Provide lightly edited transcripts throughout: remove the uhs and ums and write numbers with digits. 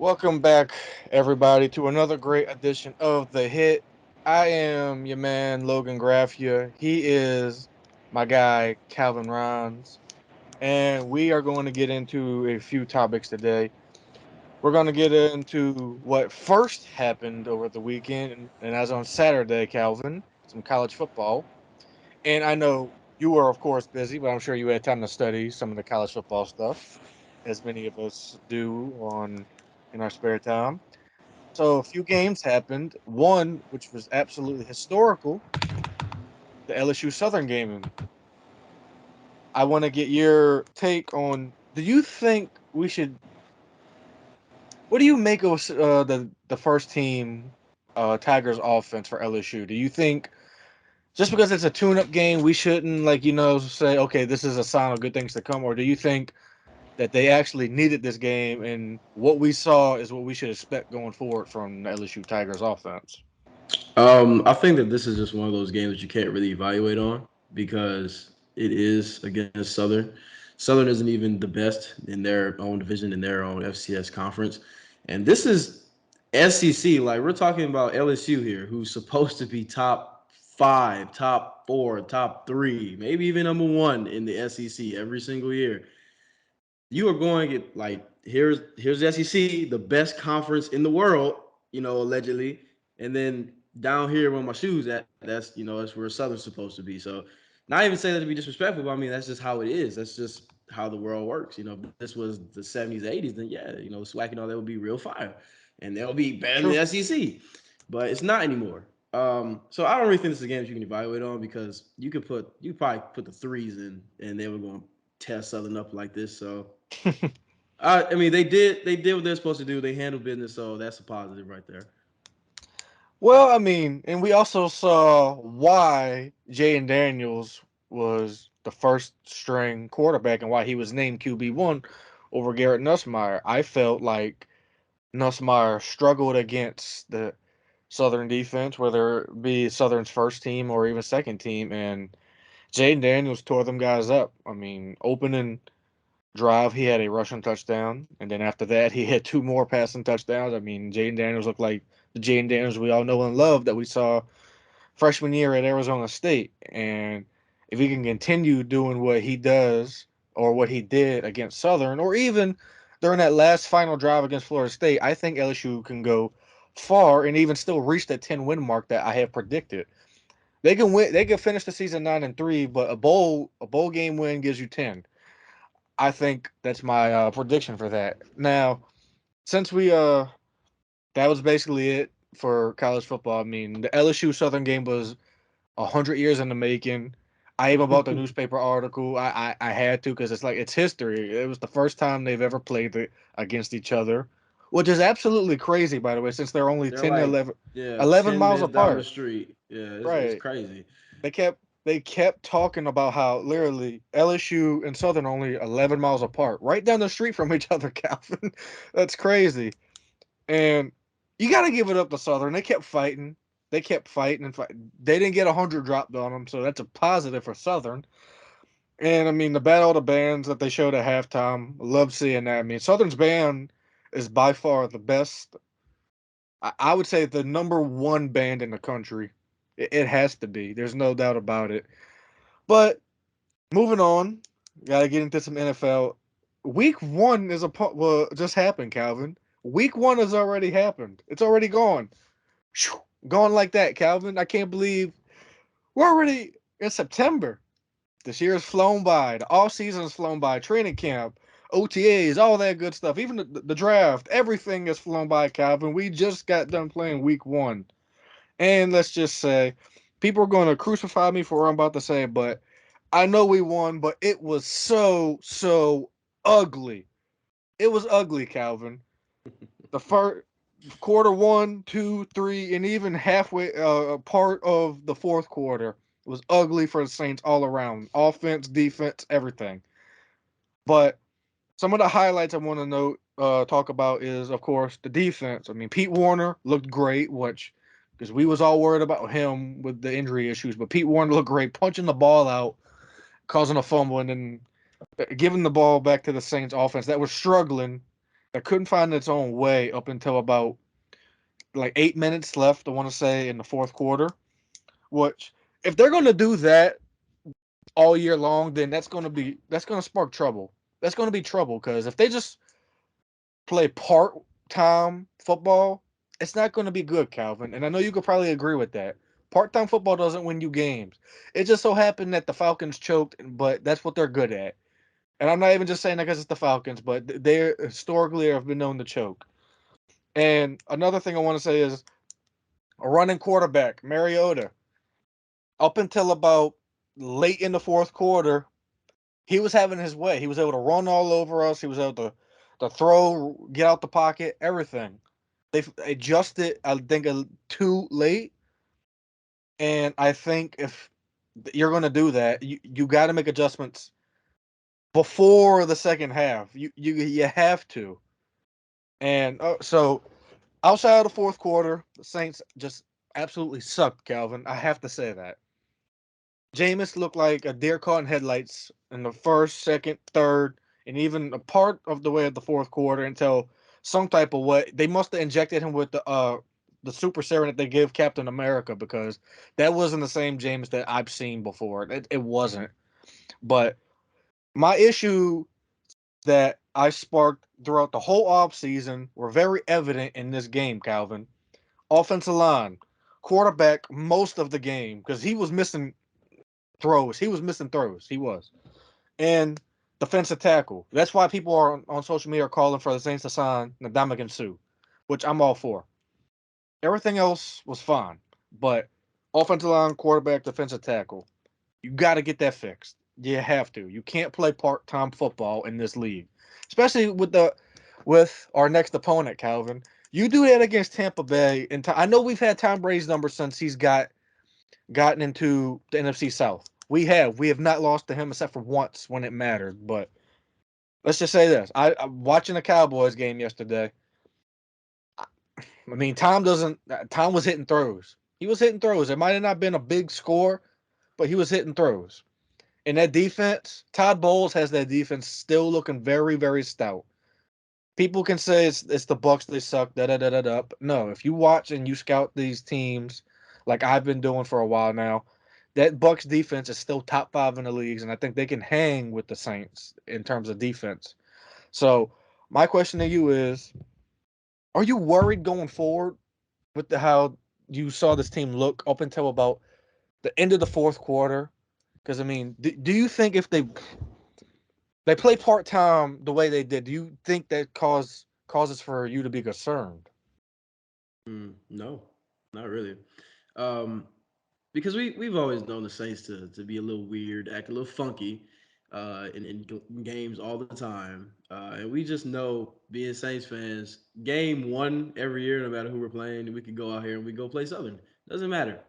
Welcome back, everybody, to another great edition of The Hit. I am your man, Logan Graffia. He is my guy, Calvin Rons. And we are going to get into a few topics today. We're going to get into what first happened over the weekend, and as on Saturday, Calvin, some college football. And I know you were, of course, busy, but I'm sure you had time to study some of the college football stuff, as many of us do on in our spare time. So a few games happened. One, which was absolutely historical, the LSU Southern game. And I want to get your take on. Do you think we should? What do you make of the first team Tigers offense for LSU? Do you think just because it's a tune-up game, we shouldn't say, okay, this is a sign of good things to come, or do you think that they actually needed this game and what we saw is what we should expect going forward from the LSU Tigers offense? I think that this is just one of those games that you can't really evaluate on because it is against Southern. Southern isn't even the best in their own division, in their own FCS conference. And this is SEC. Like, we're talking about LSU here, who's supposed to be top five, top four, top three, maybe even number one in the SEC every single year. You are going to get, like, here's the SEC, the best conference in the world, allegedly. And then down here where my shoes at, that's where Southern's supposed to be. So not even say that to be disrespectful, but I mean that's just how it is. That's just how the world works. If this was the 70s, 80s, then yeah, SWAC and all that would be real fire. And they'll be better than True. the SEC. But it's not anymore. So I don't really think this is a game that you can evaluate on because you probably put the threes in and they were going to tear Southern up like this. So I mean, they did what they're supposed to do. They handled business, so that's a positive right there. Well, I mean, and we also saw why Jaden Daniels was the first string quarterback and why he was named QB1 over Garrett Nussmeier. I felt like Nussmeier struggled against the Southern defense, whether it be Southern's first team or even second team, and Jaden Daniels tore them guys up. I mean, opening drive, he had a rushing touchdown, and then after that, he had two more passing touchdowns. I mean, Jaden Daniels looked like the Jaden Daniels we all know and love that we saw freshman year at Arizona State. And if he can continue doing what he does or what he did against Southern, or even during that last final drive against Florida State, I think LSU can go far and even still reach that 10-win mark that I have predicted. They can win. They can finish the season 9-3, but a bowl game win gives you 10. I think that's my prediction for that. Now, since we that was basically it for college football. I mean, the LSU Southern game was 100 years in the making. I even bought the newspaper article. I had to because it's history. It was the first time they've ever played against each other, which is absolutely crazy, by the way, since they're only They're 10 to like 11, yeah, 11 10 miles minutes down the apart. street. Yeah, it's Right. crazy. They kept talking about how literally LSU and Southern are only 11 miles apart, right down the street from each other, Calvin. That's crazy. And you got to give it up to Southern. They kept fighting. They kept fighting and fighting. They didn't get 100 dropped on them, so that's a positive for Southern. And I mean, the battle of the bands that they showed at halftime, I love seeing that. I mean, Southern's band is by far the best. I would say the number one band in the country. It has to be. There's no doubt about it. But moving on, got to get into some NFL. Week one well, just happened, Calvin. Week one has already happened. It's already gone. Gone like that, Calvin. I can't believe we're already in September. This year has flown by. The off season has flown by. Training camp, OTAs, all that good stuff. Even the draft, everything has flown by, Calvin. We just got done playing week one. And let's just say, people are going to crucify me for what I'm about to say, but I know we won, but it was so ugly. It was ugly, Calvin. The first quarter one, two, three, and even halfway part of the fourth quarter was ugly for the Saints all around. Offense, defense, everything. But some of the highlights I want to talk about is, of course, the defense. I mean, Pete Warner looked great, which because we was all worried about him with the injury issues, but Pete Warner looked great, punching the ball out, causing a fumble, and then giving the ball back to the Saints offense that was struggling. that couldn't find its own way up until about like 8 minutes left. I want to say in the fourth quarter. Which, if they're going to do that all year long, then that's going to spark trouble. That's going to be trouble because if they just play part time football, it's not going to be good, Calvin. And I know you could probably agree with that. Part time football doesn't win you games. It just so happened that the Falcons choked, but that's what they're good at. And I'm not even just saying that because it's the Falcons, but they historically have been known to choke. And another thing I want to say is a running quarterback, Mariota, up until about late in the fourth quarter, he was having his way. He was able to run all over us. He was able to throw, get out the pocket, everything. They adjusted, I think, too late. And I think if you're going to do that, you got to make adjustments before the second half. You have to. And so outside of the fourth quarter, the Saints just absolutely sucked, Calvin. I have to say that. Jameis looked like a deer caught in headlights in the first, second, third, and even a part of the way of the fourth quarter until some type of way they must have injected him with the super serum that they give Captain America because that wasn't the same James that I've seen before. It wasn't. But my issue that I sparked throughout the whole off season were very evident in this game, Calvin. Offensive line, quarterback most of the game because he was missing throws. He was missing throws. He was. And defensive tackle. That's why people are on social media are calling for the Saints to sign Ndamukong Suh, which I'm all for. Everything else was fine, but offensive line, quarterback, defensive tackle, you got to get that fixed. You have to. You can't play part-time football in this league, especially with our next opponent, Calvin. You do that against Tampa Bay, and I know we've had Tom Brady's number since he's gotten into the NFC South. We have not lost to him except for once when it mattered. But let's just say this: I'm watching the Cowboys game yesterday. I mean, Tom was hitting throws. He was hitting throws. It might have not been a big score, but he was hitting throws. And that defense, Todd Bowles has that defense still looking very, very stout. People can say it's the Bucks, they suck, da da da da da. But no, if you watch and you scout these teams, like I've been doing for a while now, that Bucks defense is still top five in the leagues, and I think they can hang with the Saints in terms of defense. So my question to you is: are you worried going forward with how you saw this team look up until about the end of the fourth quarter? Because I mean, do you think if they play part time the way they did, do you think that causes for you to be concerned? No, not really. Um, because we've always known the Saints to be a little weird, act a little funky, in games all the time, and we just know being Saints fans, game one every year, no matter who we're playing, we could go out here and we go play Southern. Doesn't matter.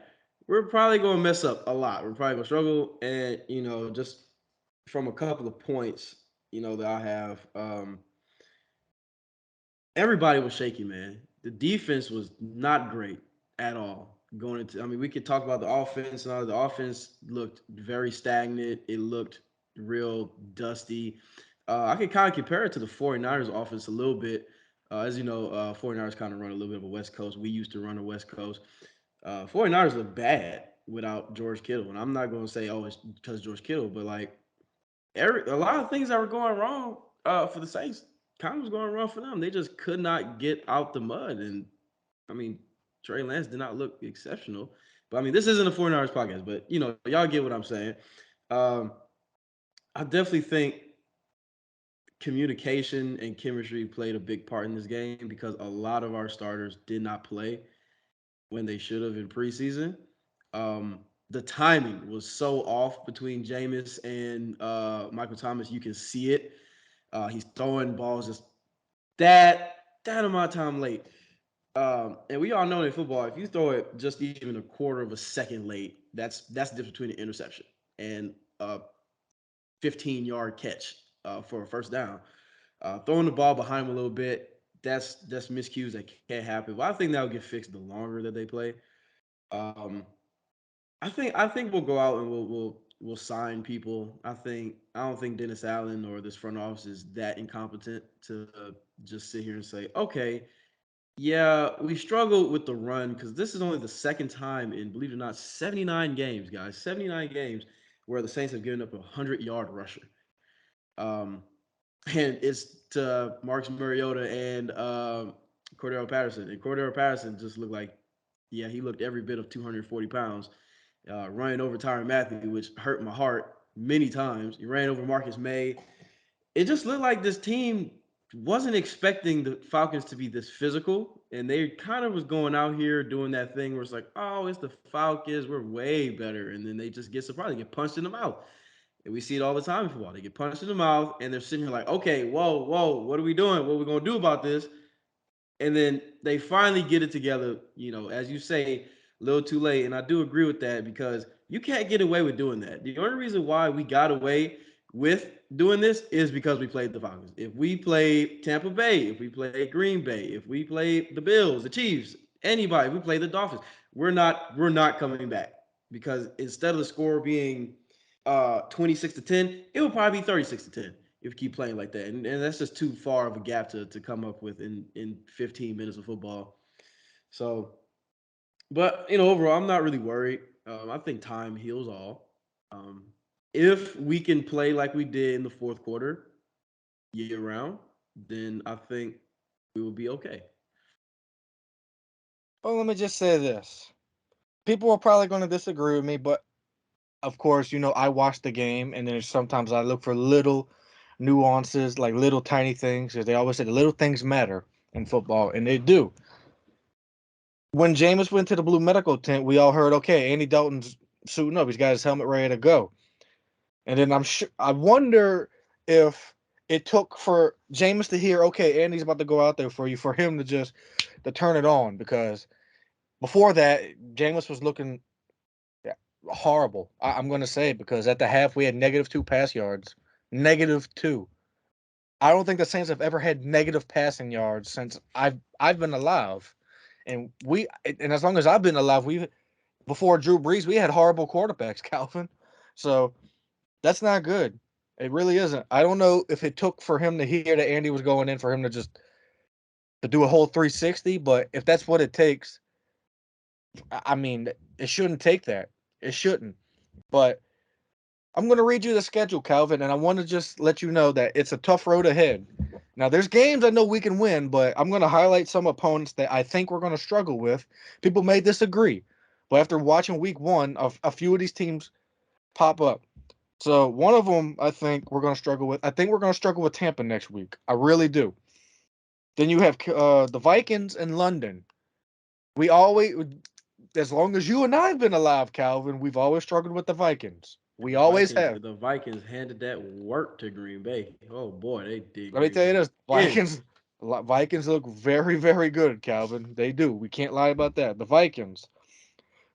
We're probably going to mess up a lot. We're probably going to struggle, and just from a couple of points, that I have. Everybody was shaky, man. The defense was not great at all. Going into, I mean, we could talk about the offense and all. The offense looked very stagnant. It looked real dusty. I could kind of compare it to the 49ers offense a little bit. As you know, 49ers kind of run a little bit of a West Coast. We used to run a West Coast. 49ers look bad without George Kittle. And I'm not going to say, oh, it's because of George Kittle, but like a lot of things that were going wrong for the Saints kind of was going wrong for them. They just could not get out the mud. And I mean, Trey Lance did not look exceptional. But I mean, this isn't a 49ers podcast, but y'all get what I'm saying. Um, I definitely think communication and chemistry played a big part in this game because a lot of our starters did not play when they should have in preseason. The timing was so off between Jameis and Michael Thomas. You can see it. He's throwing balls just that amount of time late. And we all know in football, if you throw it just even a quarter of a second late, that's the difference between an interception and a 15-yard catch for a first down. Throwing the ball behind him a little bit, that's miscues that can't happen. But I think that will get fixed the longer that they play. Um, I think we'll go out and we'll will sign people. I don't think Dennis Allen or this front office is that incompetent to just sit here and say, okay, yeah, we struggled with the run because this is only the second time in, believe it or not, 79 games, guys, 79 games where the Saints have given up a 100-yard rusher. Um, and it's to Marcus Mariota and Cordero Patterson. And Cordero Patterson just looked like, yeah, he looked every bit of 240 pounds, running over Tyrann Matthew, which hurt my heart many times. He ran over Marcus May. It just looked like this team wasn't expecting the Falcons to be this physical, and they kind of was going out here doing that thing where it's like, oh, it's the Falcons, we're way better, and then they just get surprised, they get punched in the mouth. And we see it all the time in football. They get punched in the mouth, and they're sitting here like, okay, whoa, what are we doing? What are we gonna do about this? And then they finally get it together, as you say, a little too late. And I do agree with that because you can't get away with doing that. The only reason why we got away with doing this is because we played the Falcons. If we played Tampa Bay, if we played Green Bay, if we played the Bills, the Chiefs, anybody, if we played the Dolphins, we're not coming back because instead of the score being 26-10, it would probably be 36-10 if you keep playing like that. And that's just too far of a gap to come up with in 15 minutes of football. So, but overall, I'm not really worried. I think time heals all. Um, if we can play like we did in the fourth quarter year round, then I think we will be okay. Well, let me just say this. People are probably going to disagree with me, but of course, I watch the game, and then sometimes I look for little nuances, like little tiny things, because they always say the little things matter in football, and they do. When Jameis went to the blue medical tent, we all heard, okay, Andy Dalton's suiting up. He's got his helmet ready to go. And then I wonder if it took for Jameis to hear, okay, Andy's about to go out there for you, for him to turn it on, because before that, Jameis was looking, yeah, horrible. I'm going to say, because at the half we had -2 pass yards, -2. I don't think the Saints have ever had negative passing yards since I've been alive, and as long as I've been alive, we before Drew Brees we had horrible quarterbacks, Calvin. So that's not good. It really isn't. I don't know if it took for him to hear that Andy was going in for him to do a whole 360, but if that's what it takes, I mean, it shouldn't take that. It shouldn't. But I'm going to read you the schedule, Calvin, and I want to just let you know that it's a tough road ahead. Now, there's games I know we can win, but I'm going to highlight some opponents that I think we're going to struggle with. People may disagree, but after watching week one, a few of these teams pop up. So one of them, I think we're going to struggle with. I think we're going to struggle with Tampa next week. I really do. Then you have the Vikings and London. We always, as long as you and I have been alive, Calvin, we've always struggled with the Vikings. And We always have. The Vikings handed that work to Green Bay. Oh boy, they did Let me Green tell you Bay this: in. Vikings look very, very good, Calvin. They do. We can't lie about that. The Vikings,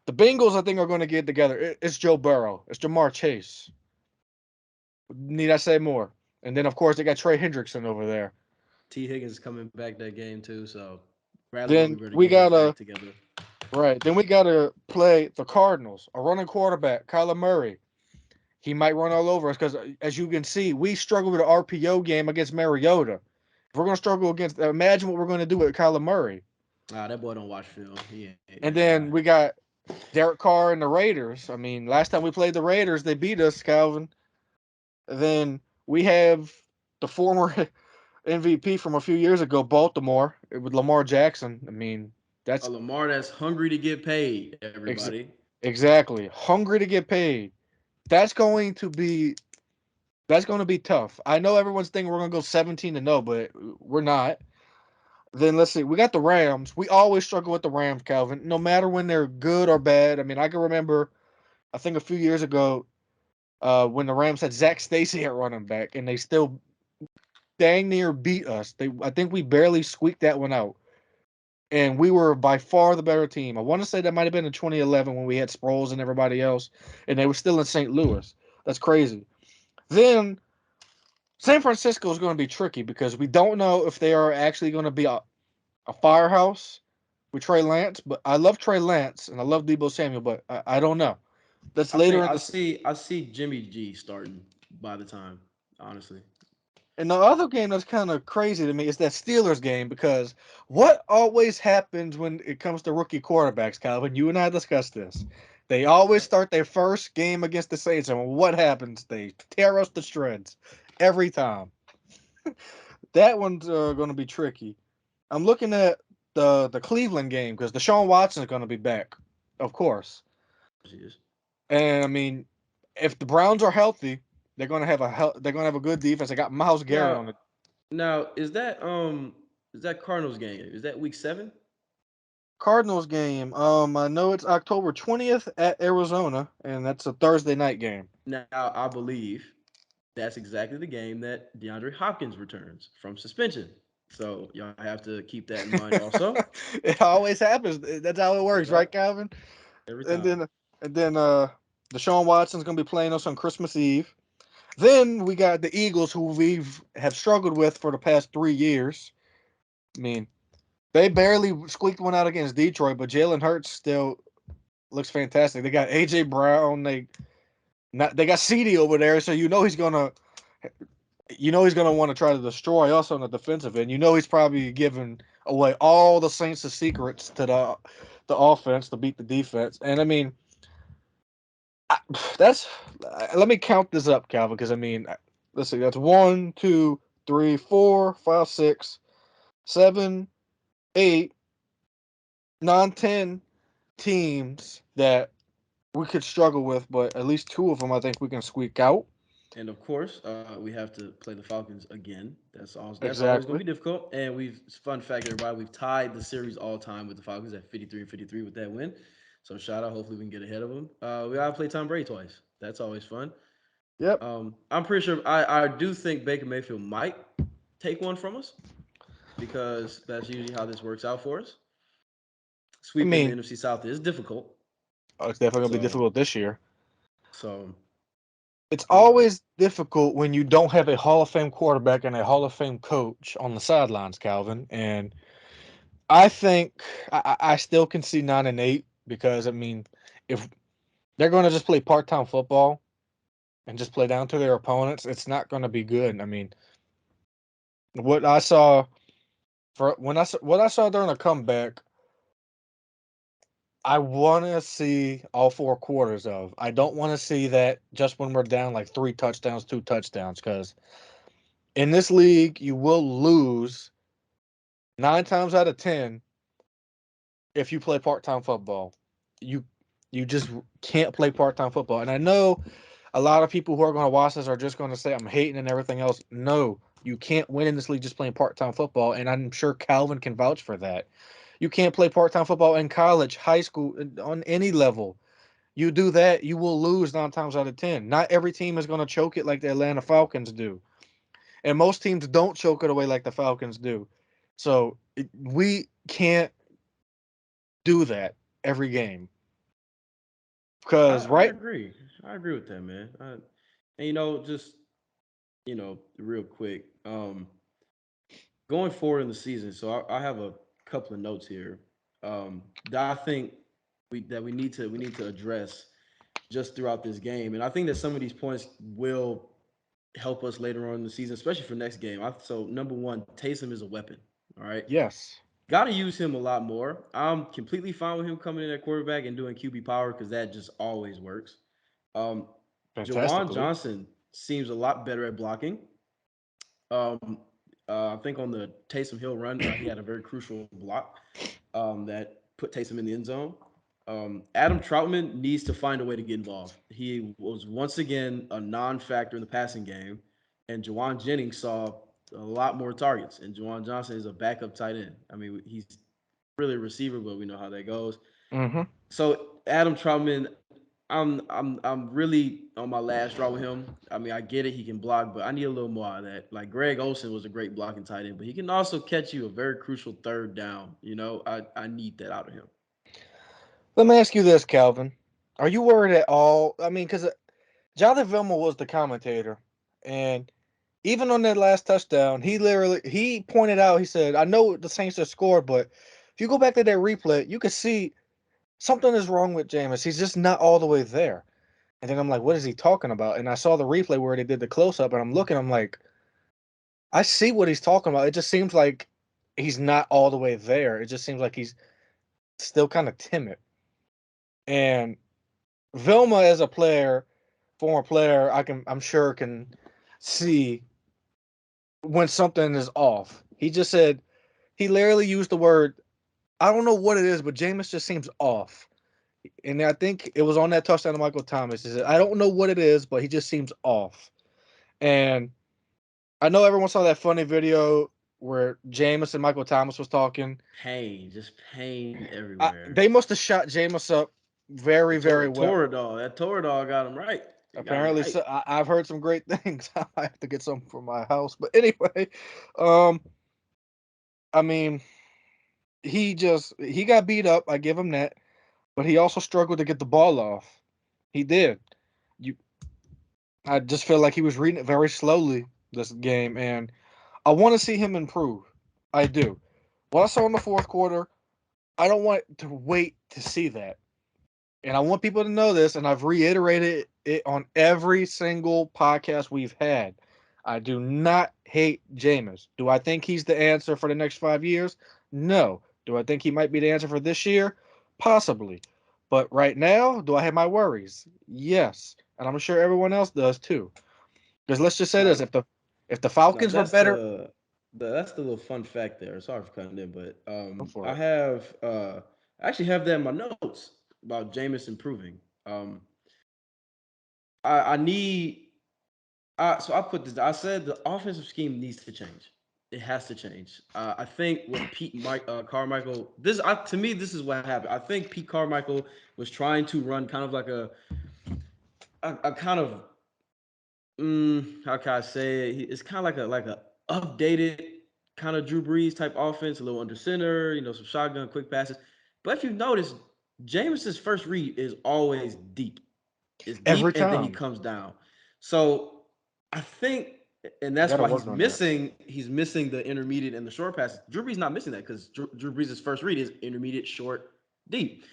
the Bengals, I think are going to get together. It's Joe Burrow. It's Jamar Chase. Need I say more? And then of course they got Trey Hendrickson over there. T. Higgins is coming back that game too, so Bradley Roby Then better we get his act gotta together. right. Then we gotta play the Cardinals. A running quarterback, Kyler Murray. He might run all over us because, as you can see, we struggle with an RPO game against Mariota. If we're gonna struggle against, imagine what we're gonna do with Kyler Murray. That boy don't watch film. He And ain't then try. we got Derek Carr and the Raiders. I mean, last time we played the Raiders, they beat us, Calvin. Then we have the former MVP from a few years ago, Baltimore, with Lamar Jackson. I mean, A that's Lamar that's hungry to get paid. ex- Everybody. exactly hungry to get paid. That's going to be tough. I know everyone's thinking we're gonna go 17-0, but we're not. Then let's see. We got the Rams. We always struggle with the Rams, Calvin. No matter when they're good or bad. I mean, I can remember. I think a few years ago, when the Rams had Zach Stacy at running back, and they still dang near beat us. I think we barely squeaked that one out, and we were by far the better team. I want to say that might have been in 2011 when we had Sproles and everybody else, and they were still in St. Louis. That's crazy. Then San Francisco is going to be tricky because we don't know if they are actually going to be a firehouse with Trey Lance. But I love Trey Lance and I love Debo Samuel, but I don't know. That's I think later in the I see Jimmy G starting by the time, honestly. And the other game that's kind of crazy to me is that Steelers game because what always happens when it comes to rookie quarterbacks, Calvin? You and I discussed this. They always Yep. start their first game against the Saints, and what happens? They tear us to shreds every time. That one's going to be tricky. I'm looking at the Cleveland game because Deshaun Watson is going to be back, of course. He is. And I mean, if the Browns are healthy, they're going to have a good defense. They got Miles Garrett Now, on it. now is that Cardinals game? Is that week 7? Cardinals game. I know it's October 20th at Arizona, and that's a Thursday night game. Now, I believe that's exactly the game that DeAndre Hopkins returns from suspension. So y'all have to keep that in mind also. It always happens. That's how it works, right, Yep, Calvin? every And time. then Deshaun Watson's gonna be playing us on Christmas Eve. Then we got the Eagles, who we've have struggled with for the past 3 years. I mean, they barely squeaked one out against Detroit, but Jalen Hurts still looks fantastic. They got AJ Brown. They got CD over there, so you know he's gonna want to try to destroy us on the defensive end. You know he's probably giving away all the Saints' secrets to the offense to beat the defense. And I mean, I, that's let me count this up, Calvin, because I mean, let's see, that's one, two, three, four, five, six, seven, eight, nine, 10 teams that we could struggle with, but at least two of them I think we can squeak out. And of course, we have to play the Falcons again. That's always going Exactly. to be difficult. And we've fun fact, everybody, we've tied the series all time with the Falcons at 53 and 53 with that win. So shout out. Hopefully, we can get ahead of them. We gotta play Tom Brady twice. That's always fun. Yep. I'm pretty sure. I do think Baker Mayfield might take one from us because that's usually how this works out for us. I Sweeping the mean, NFC South is difficult. it's definitely gonna be So difficult this year. so It's you know, always difficult when you don't have a Hall of Fame quarterback and a Hall of Fame coach on the sidelines, Calvin. And I think I still can see 9-8 because I mean, if they're going to just play part-time football and just play down to their opponents, it's not going to be good. I mean, what I saw what I saw during the comeback, I want to see all 4 quarters of. I don't want to see that just when we're down like 3 touchdowns, 2 touchdowns, because in this league you will lose 9 times out of 10 if you play part-time football. You you just can't play part-time football. And I know a lot of people who are going to watch this are just going to say I'm hating and everything else. No, you can't win in this league just playing part-time football, and I'm sure Calvin can vouch for that. You can't play part-time football in college, high school, on any level. You do that, you will lose 9 times out of 10. Not every team is going to choke it like the Atlanta Falcons do, and most teams don't choke it away like the Falcons do. So we can't do that every game because I right. agree. I agree with that, man. And just real quick, going forward in the season. So I have a couple of notes here that I think we need to address just throughout this game, and I think that some of these points will help us later on in the season, especially for next game. So number one, Taysom is a weapon. All right, Yes, got to use him a lot more. I'm completely fine with him coming in at quarterback and doing QB power because that just always works. Um, Jawan fantastically. Johnson seems a lot better at blocking. Um, I think on the Taysom Hill run, he had a very crucial block that put Taysom in the end zone. Adam Troutman needs to find a way to get involved. He was once again a non-factor in the passing game, and Jawan Jennings saw a lot more targets. And Jawan Johnson is a backup tight end. I mean, he's really a receiver, but we know how that goes. Mm-hmm. So Adam Troutman, I'm really on my last draw with him. I mean, I get it, he can block, but I need a little more out of that. Like Greg Olsen was a great blocking tight end, but he can also catch you a very crucial third down. I need that out of him. Let me ask you this, Calvin. Are you worried at all? I mean, because Jonathan Vilma was the commentator, and even on that last touchdown, he pointed out. He said, "I know the Saints have scored, but if you go back to that replay, you can see something is wrong with Jameis. He's just not all the way there." And then I'm like, what is he talking about? And I saw the replay where they did the close up, and I'm looking, I'm like, I see what he's talking about. It just seems like he's not all the way there. It just seems like he's still kind of timid. And Vilma as a player, former player, I'm sure can see when something is off. He just said he literally used the word, I don't know what it is, but Jameis just seems off. And I think it was on that touchdown to Michael Thomas. He said, I don't know what it is, but he just seems off. And I know everyone saw that funny video where Jameis and Michael Thomas was talking. Pain, just pain everywhere. They must have shot Jameis up very, The very well. Toradol, that Toradol got him right. He got him Apparently, right. so, I've heard some great things. I have to get some for my house. But anyway, um, I mean, he got beat up. I give him that, but he also struggled to get the ball off. He did. You, I just feel like he was reading it very slowly this game, and I want to see him improve. I do. What I saw in the fourth quarter, I don't want to wait to see that. And I want people to know this, and I've reiterated it on every single podcast we've had. I do not hate Jameis. Do I think he's the answer for the next 5 years? No. Do I think he might be the answer for this year? Possibly. But right now, do I have my worries? Yes. And I'm sure everyone else does too. Because let's just say Now, this: if the now Falcons were that's better, that's the little fun fact there. Sorry for cutting in, but go for I it. have I actually have that in my notes about Jameis improving. Um, I need so I put this. I said the offensive scheme needs to change. It has to change. I think what Carmichael. To me, this is what happened. I think Pete Carmichael was trying to run kind of like a kind of how can I say it? It's kind of like a updated kind of Drew Brees type offense, a little under center, some shotgun, quick passes. But if you notice, Jameis's first read is always deep. It's Every deep, and then he time. comes down. So I think, and You that's got to why work on that. he's missing the intermediate and the short passes. Drew Brees not missing that because Drew Brees' first read is intermediate, short, deep.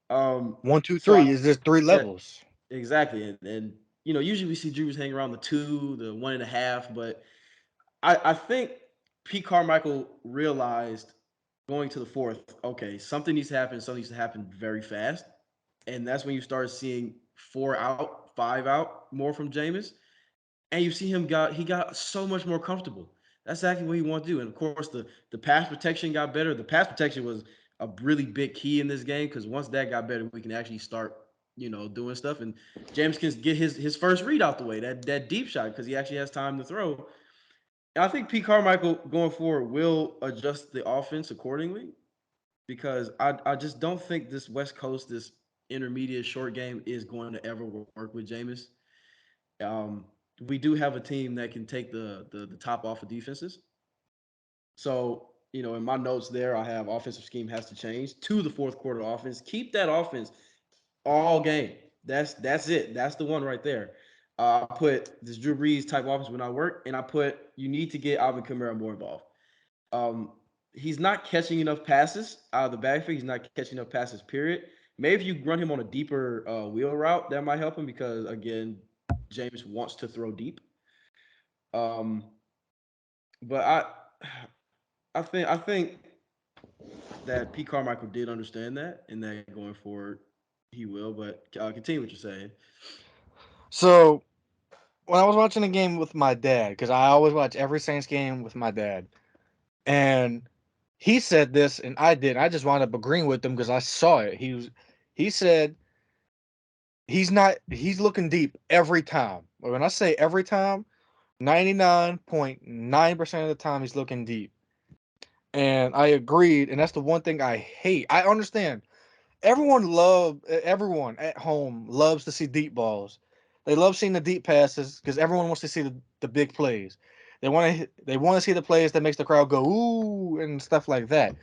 One, two, So three is just three yeah, levels. exactly, and usually we see Drew Brees hang around the 2, the 1.5, but I think Pete Carmichael realized going to the fourth, okay, something needs to happen. Something needs to happen very fast, and that's when you start seeing 4 out, 5 out more from Jameis, and you see he got so much more comfortable. That's exactly what he wanted to do, and of course the pass protection got better. The pass protection was a really big key in this game because once that got better, we can actually start doing stuff, and James can get his first read out the way, that deep shot because he actually has time to throw. And I think Pete Carmichael going forward will adjust the offense accordingly because I just don't think this West Coast, this intermediate short game is going to ever work with Jameis. Um, we do have a team that can take the top off of defenses. So, in my notes there, I have offensive scheme has to change to the fourth quarter offense. Keep that offense all game. That's it. That's the one right there. I put this Drew Brees type offense when I work, and I put you need to get Alvin Kamara more involved. Um, he's not catching enough passes out of the backfield. He's not catching enough passes, period. Maybe if you run him on a deeper wheel route, that might help him because, again, James wants to throw deep. Um, but I think that Pete Carmichael did understand that, and that going forward he will. But continue what you're saying. So when I was watching the game with my dad, because I always watch every Saints game with my dad, and he said this, and I did. I just wound up agreeing with him because I saw it. He said he's looking deep every time. When I say every time, 99.9% of the time he's looking deep. And I agreed, and that's the one thing I hate. I understand everyone at home loves to see deep balls. They love seeing the deep passes because everyone wants to see the big plays. They want to see the plays that makes the crowd go ooh and stuff like that.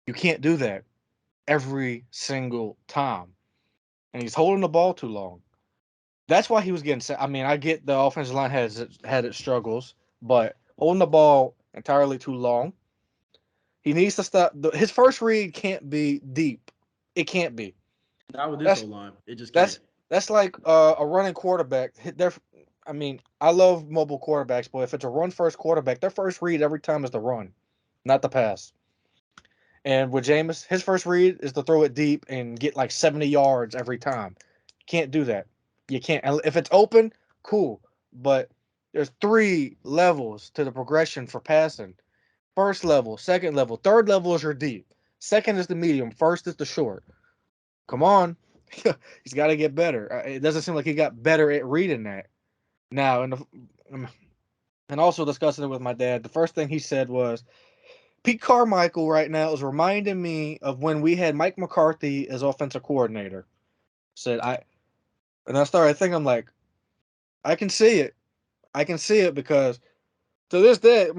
You can't do that every single time. And he's holding the ball too long. That's why he was getting set. I mean, I get the offensive line had its struggles, but holding the ball entirely too long. He needs to stop. His first read can't be deep. It can't be. Not with this That's whole line. It just that's can't. That's like a running quarterback. I mean, I love mobile quarterbacks, but if it's a run first quarterback, their first read every time is the run, not the pass. And with Jameis, his first read is to throw it deep and get like 70 yards every time. You can't do that. You can't. And if it's open, cool. But there's three levels to the progression for passing. First level, second level, third level is your deep. Second is the medium. First is the short. Come on. He's got to get better. It doesn't seem like he got better at reading that. Now, and also discussing it with my dad, the first thing he said was, Pete Carmichael right now is reminding me of when we had Mike McCarthy as offensive coordinator. Said I, and I started thinking, I'm like, I can see it. I can see it because till this day,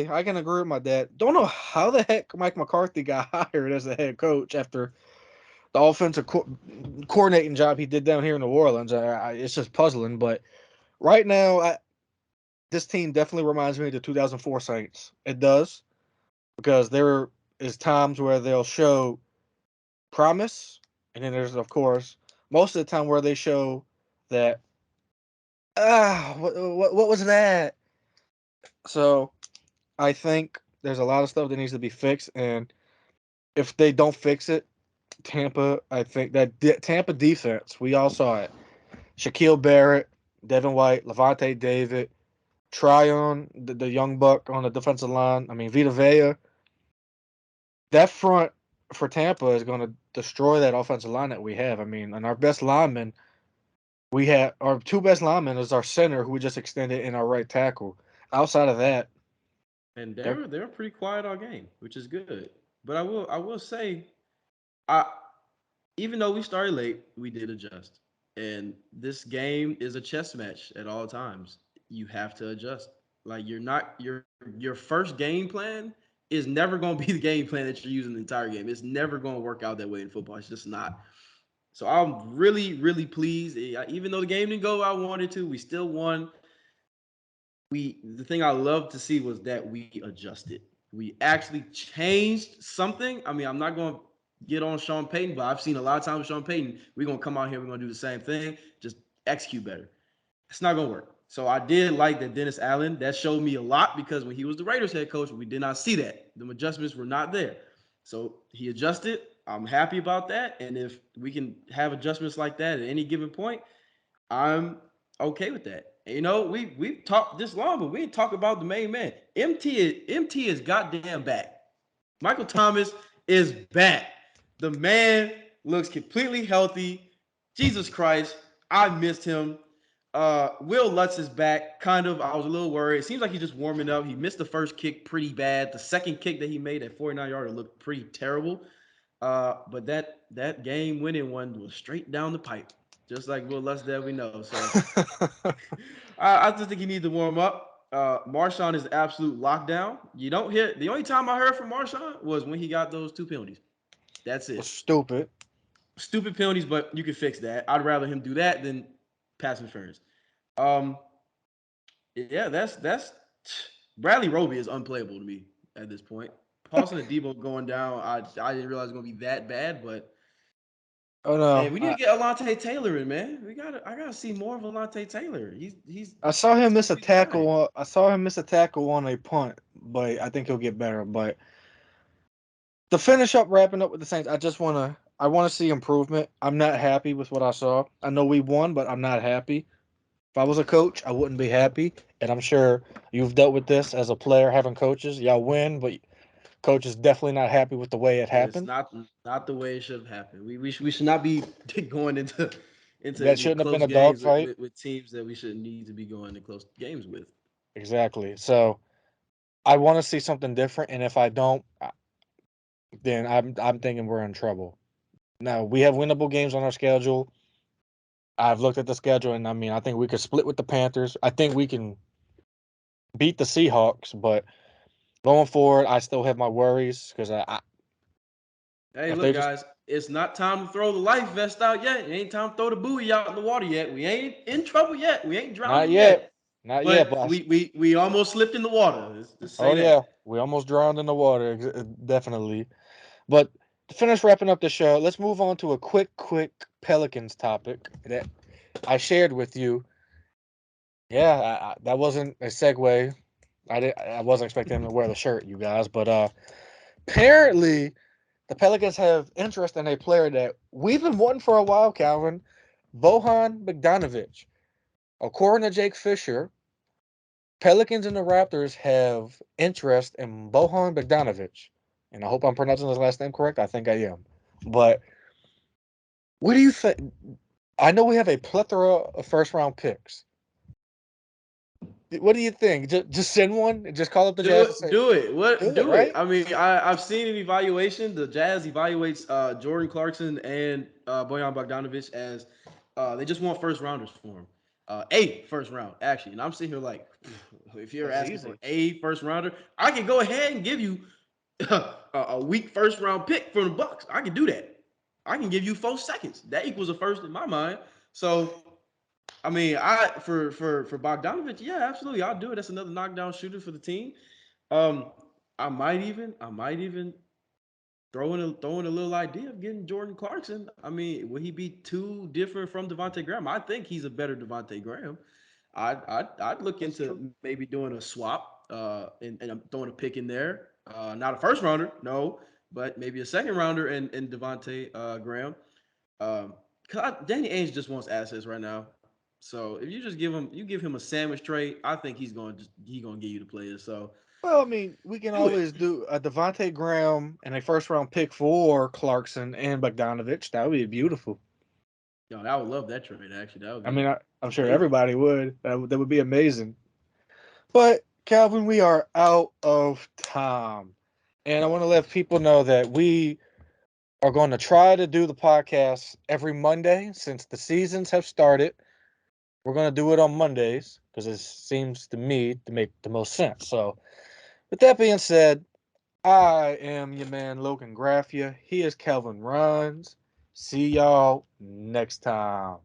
I can agree with my dad. Don't know how the heck Mike McCarthy got hired as the head coach after the coordinating job he did down here in New Orleans. It's just puzzling. But right now, this team definitely reminds me of the 2004 Saints. It does because there is times where they'll show promise, and then there's of course most of the time where they show that what was that? So I think there's a lot of stuff that needs to be fixed, and if they don't fix it, Tampa, I think that Tampa defense, we all saw it. Shaquille Barrett, Devin White, Levante David, Tryon, the young buck on the defensive line. I mean, Vita Vea. That front for Tampa is going to destroy that offensive line that we have. I mean, and our best lineman, we have our two best linemen is our center who we just extended in our right tackle. Outside of that, And they're they're pretty quiet all game, which is good. But I will say, I even though we started late, we did adjust. And this game is a chess match at all times. You have to adjust. Like you're not your first game plan is never going to be the game plan that you're using the entire game. It's never going to work out that way in football. It's just not. So I'm really pleased. Even though the game didn't go how I wanted to, we still won. We the thing I love to see was that we adjusted. We actually changed something. I mean, I'm not going to get on Sean Payton, but I've seen a lot of times with Sean Payton, we're going to come out here, we're going to do the same thing, just execute better. It's not going to work. So I did like that Dennis Allen. That showed me a lot because when he was the Raiders head coach, we did not see that. The adjustments were not there. So he adjusted. I'm happy about that. And if we can have adjustments like that at any given point, I'm okay with that. And, we've talked this long, but we didn't talk about the main man. MT is goddamn back. Michael Thomas is back. The man looks completely healthy. Jesus Christ, I missed him. Will Lutz is back. Kind of. I was a little worried. It seems like he's just warming up. He missed the first kick pretty bad. The second kick that he made at 49 yards looked pretty terrible. But that game winning one was straight down the pipe, just like Will Lutz that we know. So I just think he needs to warm up. Marshawn is absolute lockdown. You don't hear the only time I heard from Marshawn was when he got those two penalties. That's was it. stupid. Stupid penalties, but you can fix that. I'd rather him do that than pass interference. Um, yeah, that's Bradley Roby is unplayable to me at this point. Paulson and Debo going down. I didn't realize it was gonna be that bad, but Oh man, no, we need to get Alontae Taylor in, man. I gotta see more of Alontae Taylor. He's I saw him miss a he's behind. tackle. I saw him miss a tackle on a punt, but I think he'll get better. But to finish up, wrapping up with the Saints, I wanna see improvement. I'm not happy with what I saw. I know we won, but I'm not happy. If I was a coach, I wouldn't be happy, and I'm sure you've dealt with this as a player having coaches. Y'all win, but coach is definitely not happy with the way it It's happened. not the way it should have happened. We should not be going into That any shouldn't have been close a games dogfight. with teams that we shouldn't need to be going to close games with. Exactly. So I want to see something different, and if I don't, then I'm thinking we're in trouble. Now we have winnable games on our schedule. I've looked at the schedule, and I mean, I think we could split with the Panthers. I think we can beat the Seahawks, but going forward, I still have my worries because Hey, if look, they just guys, it's not time to throw the life vest out yet. It ain't time to throw the buoy out in the water yet. We ain't in trouble yet. We ain't not drowning yet, yet. not yet, But but we almost slipped in the water. Let's just oh say yeah, that. we almost drowned in the water, definitely. But to finish wrapping up the show, let's move on to a quick Pelicans topic that I shared with you. Yeah, that wasn't a segue. I wasn't expecting him to wear the shirt, you guys, but apparently the Pelicans have interest in a player that we've been wanting for a while, Calvin, Bojan Bogdanovic. According to Jake Fisher, Pelicans and the Raptors have interest in Bojan Bogdanovic. And I hope I'm pronouncing his last name correct. I think I am. But what do you think? I know we have a plethora of first round picks. What do you think? Just send one and just call up the Do Jazz and it. say, Do it. What? do it, Do it. right? I mean, I've seen an evaluation. The Jazz evaluates Jordan Clarkson and Bojan Bogdanovic as they just want first rounders for him. A first round, actually. And I'm sitting here like, if you're That's asking for easy. a first rounder, I can go ahead and give you a weak first round pick from the Bucks. I can do that. I can give you 4 seconds. That equals a first in my mind. So I mean, I for Bogdanovich, yeah, absolutely, I'll do it. That's another knockdown shooter for the team. Um, I might even throw in a little idea of getting Jordan Clarkson. I mean, would he be too different from Devontae Graham? I think he's a better Devontae Graham. I'd look That's true. into maybe doing a swap, and I'm throwing a pick in there. Not a first rounder, no, but maybe a second rounder and Devontae Graham. Cause Danny Ainge just wants assets right now. So if you just give him a sandwich trade, I think he's gonna give you the players. So Well, I mean, we can do it. always do a Devontae Graham and a first round pick for Clarkson and Bogdanovich. That would be beautiful. Yo, I would love that trade. Actually, that would I be mean, I'm sure amazing. everybody would. That would be amazing. But Calvin, we are out of time, and I want to let people know that we are going to try to do the podcast every Monday since the seasons have started. We're going to do it on Mondays because it seems to me to make the most sense. So, with that being said, I am your man Logan Graffia. He is Calvin Runs. See y'all next time.